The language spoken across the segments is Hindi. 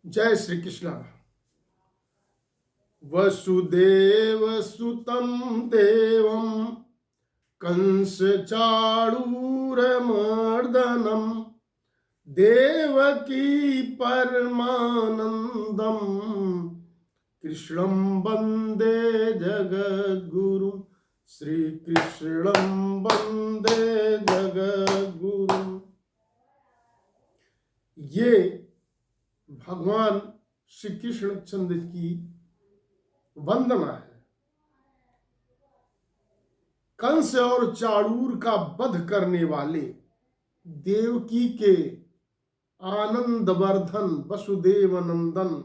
जय श्री कृष्ण। वसुदेव सुतं देवं कंस चाणूरमर्दनं देवकी परमानंदम कृष्णं वंदे जगद्गुरु। श्री कृष्णं वंदे जगद्गुरु। ये भगवान श्री कृष्ण चंद्र की वंदना है। कंस और चाणूर का वध करने वाले देवकी के आनंदवर्धन वसुदेव नंदन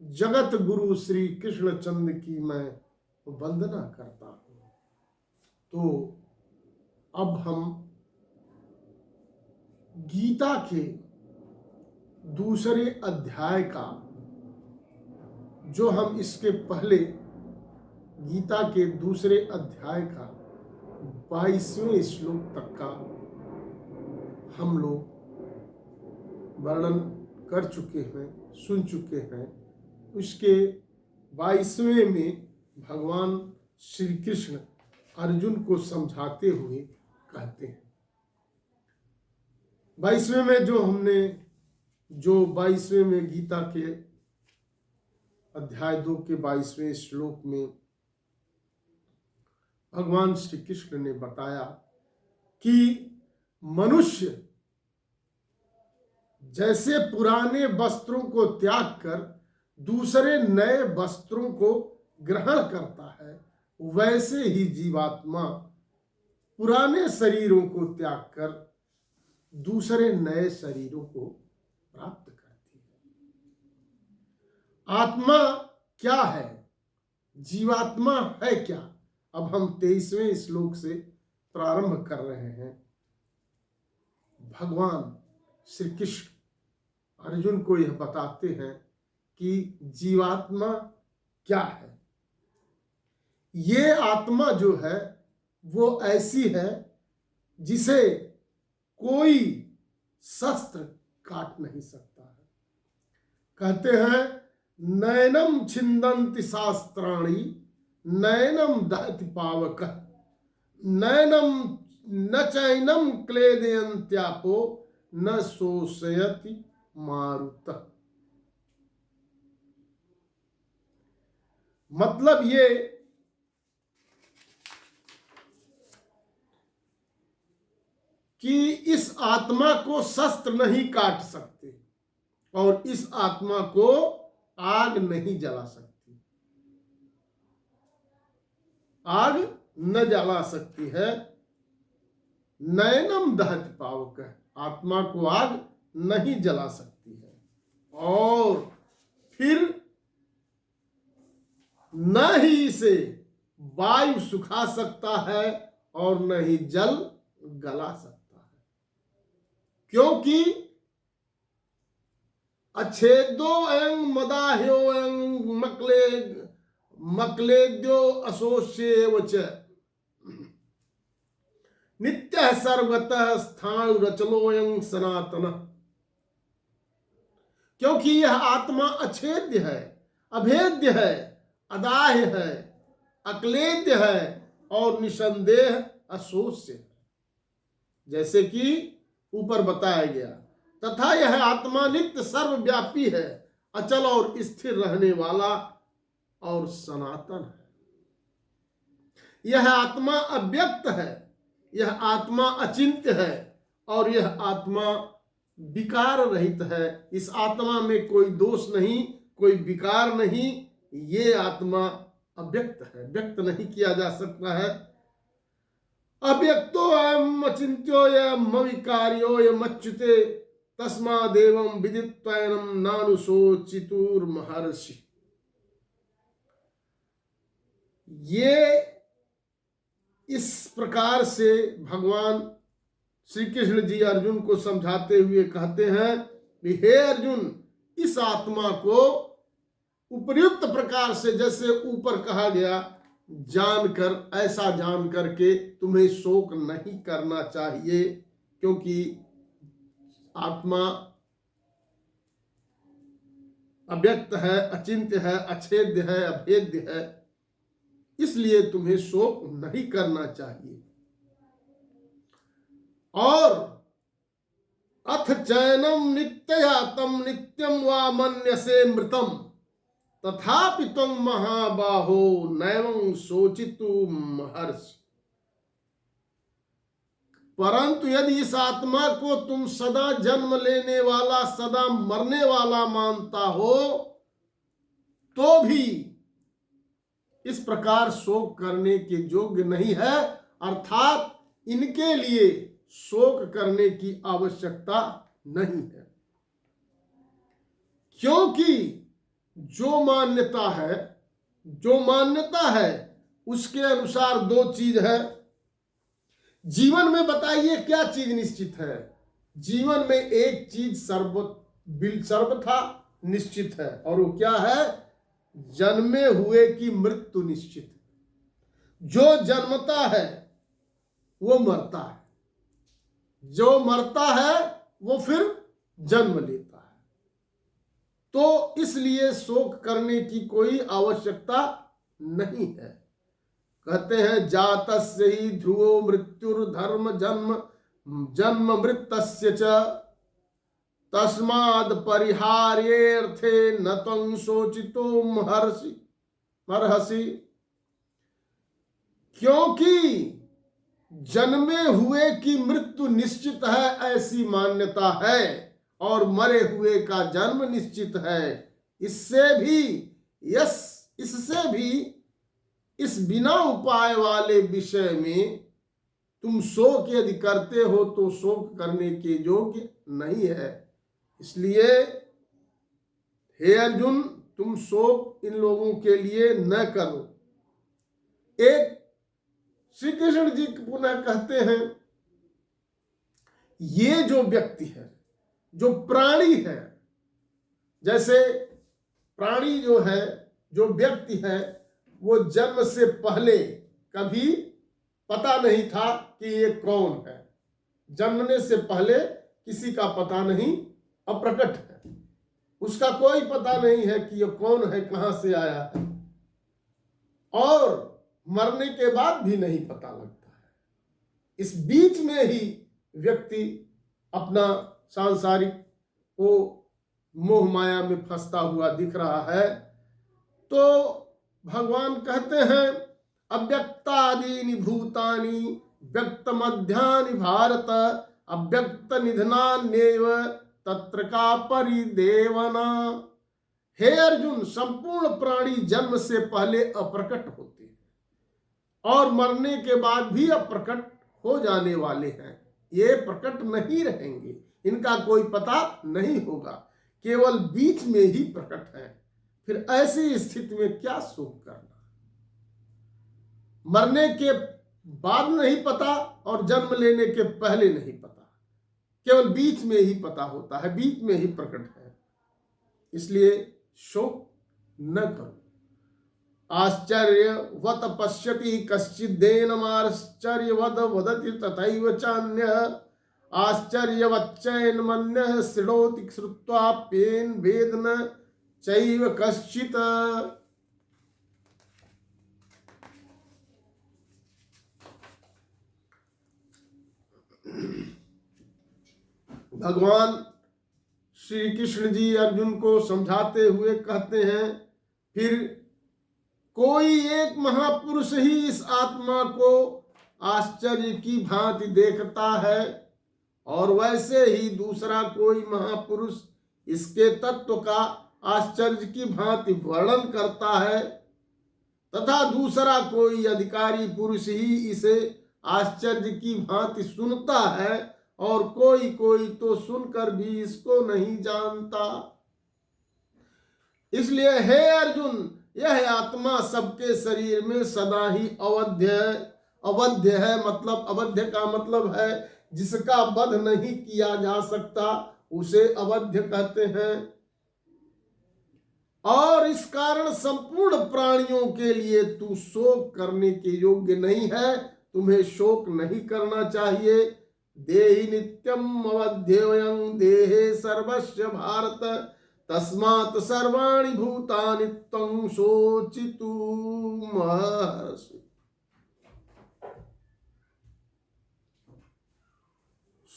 जगत गुरु श्री कृष्ण चंद्र की मैं वंदना करता हूं। तो अब हम गीता के दूसरे अध्याय का, जो हम इसके पहले गीता के दूसरे अध्याय का 22वें श्लोक तक का हम लोग वर्णन कर चुके हैं, सुन चुके हैं। उसके 22वें में भगवान श्री कृष्ण अर्जुन को समझाते हुए कहते हैं, 22वें में जो 22वें में गीता के अध्याय 2 के 22वें श्लोक में भगवान श्री कृष्ण ने बताया कि मनुष्य जैसे पुराने वस्त्रों को त्याग कर दूसरे नए वस्त्रों को ग्रहण करता है, वैसे ही जीवात्मा पुराने शरीरों को त्याग कर दूसरे नए शरीरों को प्राप्त करती है। आत्मा क्या है, जीवात्मा है क्या? अब हम 23वें श्लोक से प्रारंभ कर रहे हैं। भगवान श्री कृष्ण अर्जुन को यह बताते हैं कि जीवात्मा क्या है। ये आत्मा जो है वो ऐसी है जिसे कोई शस्त्र काट नहीं सकता है। कहते हैं, नैनम छिन्दन्ति शास्त्राणि नैनम दहति पावक नैनम न चैनम क्लेदयन्त्यापो न शोषयति मारुतः। मतलब ये कि इस आत्मा को शस्त्र नहीं काट सकते और इस आत्मा को आग नहीं जला सकती। आग न जला सकती है। नैनम दहति पावक, आत्मा को आग नहीं जला सकती है। और फिर न ही इसे वायु सुखा सकता है और न ही जल गला सकता है, क्योंकि अच्छेदो अयं मदाह्यो अयं मक्लेद्यो अशोष्येव च नित्यः सर्वतः स्थाणु रचनोऽयं सनातनः। क्योंकि यह आत्मा अछेद्य है, अभेद्य है, अदाह्य है, अक्लेद्य है और निसंदेह अशोष्य है, जैसे कि ऊपर बताया गया। तथा यह आत्मा नित्य सर्वव्यापी है, अचल और स्थिर रहने वाला और सनातन है। यह आत्मा अव्यक्त है, यह आत्मा अचिंत्य है और यह आत्मा विकार रहित है। इस आत्मा में कोई दोष नहीं, कोई विकार नहीं। ये आत्मा अव्यक्त है, व्यक्त नहीं किया जा सकता है। अव्यक्तो अयम् अचिन्त्यो यम् अविकार्यो यम् अच्युते तस्मादेवं विदित्वैनं नानुशोचितुर्महर्षि। ये इस प्रकार से भगवान श्री कृष्ण जी अर्जुन को समझाते हुए कहते हैं कि हे अर्जुन, इस आत्मा को उपयुक्त प्रकार से, जैसे ऊपर कहा गया, जानकर, ऐसा जान करके तुम्हें शोक नहीं करना चाहिए, क्योंकि आत्मा अव्यक्त है, अचिंत्य है, अछेद्य है, अभेद्य है, इसलिए तुम्हें शोक नहीं करना चाहिए। और अथ चैनम नित्ययातम नित्यम वा मन्यसे मृतम तथापि त्वं महाबाहो नैवं शोचितुम हर्ष। परंतु यदि इस आत्मा को तुम सदा जन्म लेने वाला, सदा मरने वाला मानता हो, तो भी इस प्रकार शोक करने के योग्य नहीं है, अर्थात इनके लिए शोक करने की आवश्यकता नहीं है। क्योंकि जो मान्यता है उसके अनुसार दो चीज है। जीवन में बताइए क्या चीज निश्चित है? जीवन में एक चीज सर्वथा निश्चित है, और वो क्या है? जन्मे हुए की मृत्यु निश्चित है। जो जन्मता है वो मरता है, जो मरता है वो फिर जन्म लेता है। तो इसलिए शोक करने की कोई आवश्यकता नहीं है। कहते हैं जातस्य ही ध्रुवो मृत्युर्धर्म जन्म मृत्यस्य च तस्माद् परिहार्येऽर्थे न त्वं शोचितुम् अर्हसि। क्योंकि जन्मे हुए की मृत्यु निश्चित है ऐसी मान्यता है, और मरे हुए का जन्म निश्चित है। इससे भी इस बिना उपाय वाले विषय में तुम शोक यदि करते हो तो शोक करने के योग्य नहीं है। इसलिए हे अर्जुन, तुम शोक इन लोगों के लिए न करो। एक श्री कृष्ण जी पुनः कहते हैं, ये जो व्यक्ति है, जो प्राणी है, जैसे प्राणी जो है, जो व्यक्ति है, वो जन्म से पहले कभी पता नहीं था कि ये कौन है। जन्मने से पहले किसी का पता नहीं, अप्रकट है, उसका कोई पता नहीं है कि ये कौन है, कहां से आया है, और मरने के बाद भी नहीं पता लगता है। इस बीच में ही व्यक्ति अपना सांसारिक वो मोह माया में फंसता हुआ दिख रहा है। तो भगवान कहते हैं अव्यक्तादीनि भूतानि व्यक्त मध्यानि भारत अव्यक्त निधनान्येव तत्र का परिदेवना। हे अर्जुन, संपूर्ण प्राणी जन्म से पहले अप्रकट होते हैं और मरने के बाद भी अप्रकट हो जाने वाले हैं। ये प्रकट नहीं रहेंगे, इनका कोई पता नहीं होगा, केवल बीच में ही प्रकट है। फिर ऐसी स्थिति में क्या शोक करना? मरने के बाद नहीं पता और जन्म लेने के पहले नहीं पता, केवल बीच में ही पता होता है, बीच में ही प्रकट है। इसलिए शोक न करो। आश्चर्यवत पश्यति कश्चिदेनमाश्चर्यवद वदति तथैव चान्यः आश्चर्यवच्चैन्मन्यः शृणोति श्रुत्वाप्येन वेद न चैव कश्चित्। भगवान श्री कृष्ण जी अर्जुन को समझाते हुए कहते हैं, फिर कोई एक महापुरुष ही इस आत्मा को आश्चर्य की भांति देखता है, और वैसे ही दूसरा कोई महापुरुष इसके तत्व का आश्चर्य की भांति वर्णन करता है, तथा दूसरा कोई अधिकारी पुरुष ही इसे आश्चर्य की भांति सुनता है, और कोई कोई तो सुनकर भी इसको नहीं जानता। इसलिए हे अर्जुन, यह आत्मा सबके शरीर में सदा ही अवध्य है। मतलब अवध्य का मतलब है जिसका वध नहीं किया जा सकता, उसे अवध्य कहते हैं। और इस कारण संपूर्ण प्राणियों के लिए तू शोक करने के योग्य नहीं है, तुम्हें शोक नहीं करना चाहिए। देहि नित्यम अवध्येयं देहे सर्वस्य भारत तस्मात् सर्वाणि भूतानि त्वं शोचितुमर्हसि।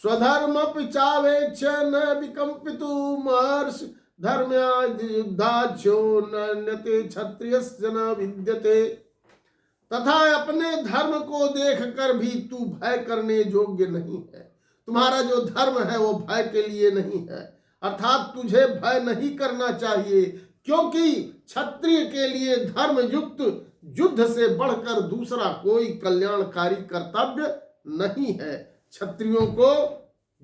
स्वधर्मपि चावेक्ष्य न विकम्पितुमर्हसि। धर्म्याद्युद्धाढ्यो नन्यते क्षत्रियस्य न विद्यते। तथा अपने धर्म को देखकर भी तू भय करने योग्य नहीं है। तुम्हारा जो धर्म है वो भय के लिए नहीं है, अर्थात तुझे भय नहीं करना चाहिए, क्योंकि क्षत्रिय के लिए धर्म युक्त युद्ध से बढ़कर दूसरा कोई कल्याणकारी कर्तव्य नहीं है। क्षत्रियों को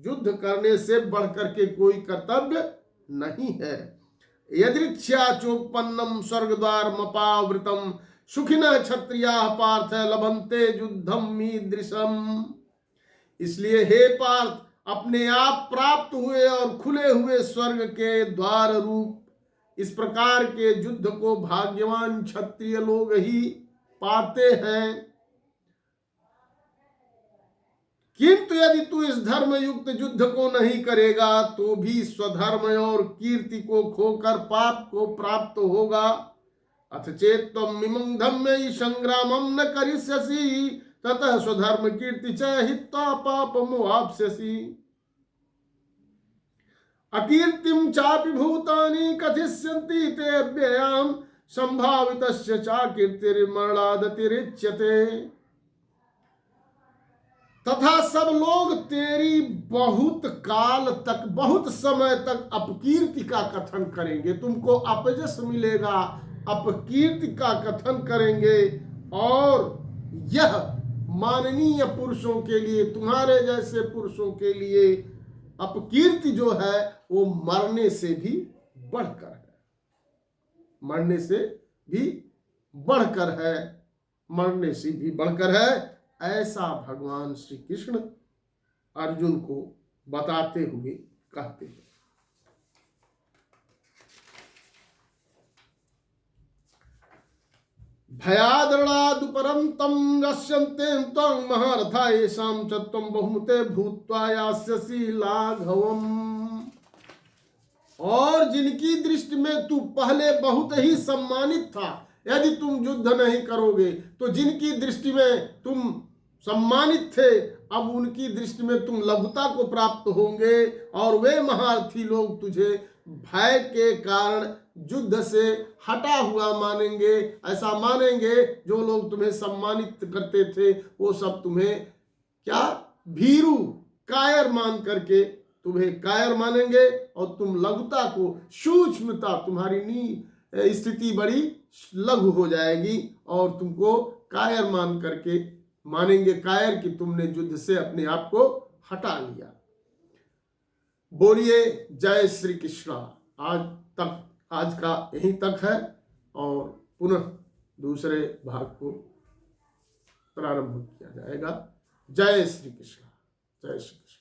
युद्ध करने से बढ़कर के कोई कर्तव्य नहीं है। यदृच्छया चोपन्नम स्वर्गद्वारमपावृतम सुखिनः क्षत्रियाः पार्थ लभन्ते युद्धम मीदृशम। इसलिए हे पार्थ, अपने आप प्राप्त हुए और खुले हुए स्वर्ग के द्वार रूप इस प्रकार के युद्ध को भाग्यवान क्षत्रिय लोग ही पाते हैं। किंतु यदि तू इस धर्म युक्त युद्ध को नहीं करेगा तो भी स्वधर्म और कीर्ति को खोकर पाप को प्राप्त होगा। अथ चेत्त्वम् इमं धम्मै संग्रामं न करिष्यसि ततः स्वधर्म कीर्ति च हित्वा पापमवाप्स्यसि। अकीर्तिं चापि भूतानि कथिष्यन्ति ते अव्ययाम् संभावितस्य चाकीर्तिर्मरणादतिरिच्यते। तथा सब लोग तेरी बहुत काल तक, बहुत समय तक अपकीर्ति का कथन करेंगे, तुमको अपयश मिलेगा, अपकीर्ति का कथन करेंगे। और यह माननीय पुरुषों के लिए, तुम्हारे जैसे पुरुषों के लिए अपकीर्ति जो है वो मरने से भी बढ़कर है, मरने से भी बढ़कर है, मरने से भी बढ़कर है। ऐसा भगवान श्री कृष्ण अर्जुन को बताते हुए कहते हैं। भयादरणादुपरंतं रस्यन्ते त्वं महारथा येषां च त्वं बहुमते भूत्वा यास्यसि लाघवम्। और जिनकी दृष्टि में तू पहले बहुत ही सम्मानित था, यदि तुम युद्ध नहीं करोगे तो जिनकी दृष्टि में तुम सम्मानित थे, अब उनकी दृष्टि में तुम लघुता को प्राप्त होंगे और वे महारथी लोग तुझे भय के कारण युद्ध से हटा हुआ मानेंगे। ऐसा मानेंगे जो लोग तुम्हें सम्मानित करते थे वो सब तुम्हें क्या भीरू, कायर मान करके तुम्हें कायर मानेंगे और तुम लघुता को, सूक्ष्मता, तुम्हारी स्थिति बड़ी लघु हो जाएगी और तुमको कायर मान करके मानेंगे, कायर कि तुमने युद्ध से अपने आप को हटा लिया। बोलिए जय श्री कृष्ण। आज का यहीं तक है और पुनः दूसरे भाग को प्रारंभ किया जाएगा। जय श्री कृष्ण, जय श्री कृष्ण।